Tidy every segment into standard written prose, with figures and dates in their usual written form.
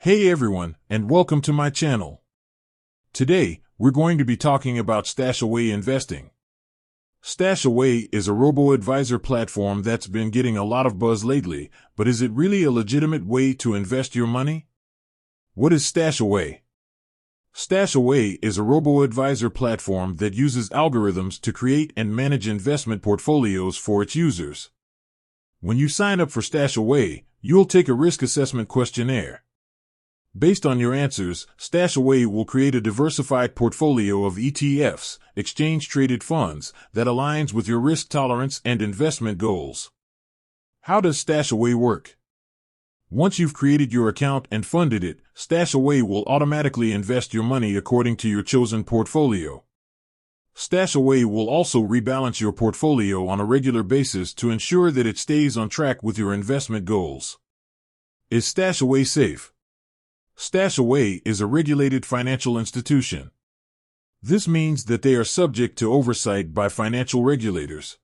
Hey everyone, and welcome to my channel. Today, we're going to be talking about Stashaway investing. Stashaway is a robo-advisor platform that's been getting a lot of buzz lately, but is it really a legitimate way to invest your money? What is Stashaway? Stashaway is a robo-advisor platform that uses algorithms to create and manage investment portfolios for its users. When you sign up for Stashaway, you'll take a risk assessment questionnaire. Based on your answers, Stashaway will create a diversified portfolio of ETFs, exchange-traded funds, that aligns with your risk tolerance and investment goals. How does Stashaway work? Once you've created your account and funded it, Stashaway will automatically invest your money according to your chosen portfolio. Stashaway will also rebalance your portfolio on a regular basis to ensure that it stays on track with your investment goals. Is Stashaway safe? Stashaway is a regulated financial institution. This means that they are subject to oversight by financial regulators.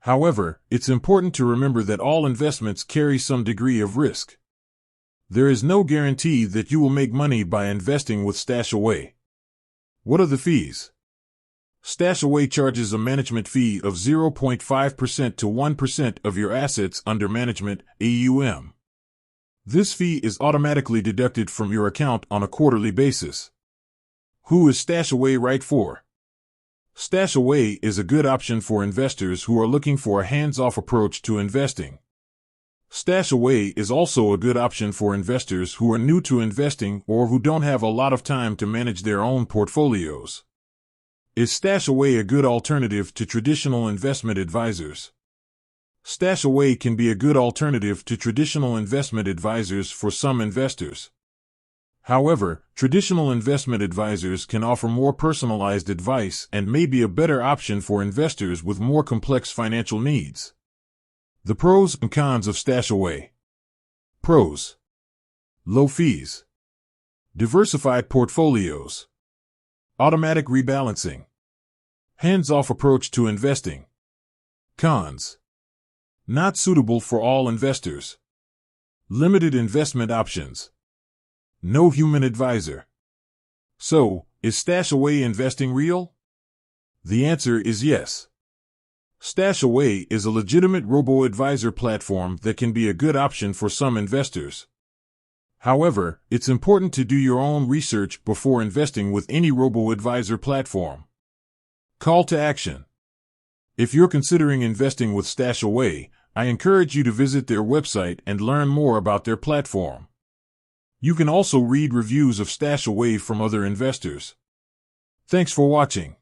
However, it's important to remember that all investments carry some degree of risk. There is no guarantee that you will make money by investing with Stashaway. What are the fees? Stashaway charges a management fee of 0.5% to 1% of your assets under management, AUM. This fee is automatically deducted from your account on a quarterly basis. Who is Stashaway right for? Stashaway is a good option for investors who are looking for a hands-off approach to investing. Stashaway is also a good option for investors who are new to investing or who don't have a lot of time to manage their own portfolios. Is Stashaway a good alternative to traditional investment advisors? Stashaway can be a good alternative to traditional investment advisors for some investors. However, traditional investment advisors can offer more personalized advice and may be a better option for investors with more complex financial needs. The pros and cons of Stashaway. Pros: low fees, diversified portfolios, automatic rebalancing, hands-off approach to investing. Cons: not suitable for all investors. Limited investment options. No human advisor. So, is Stashaway investing real? The answer is yes. Stashaway is a legitimate robo-advisor platform that can be a good option for some investors. However, it's important to do your own research before investing with any robo-advisor platform. Call to action. If you're considering investing with Stashaway, I encourage you to visit their website and learn more about their platform. You can also read reviews of Stashaway from other investors. Thanks for watching.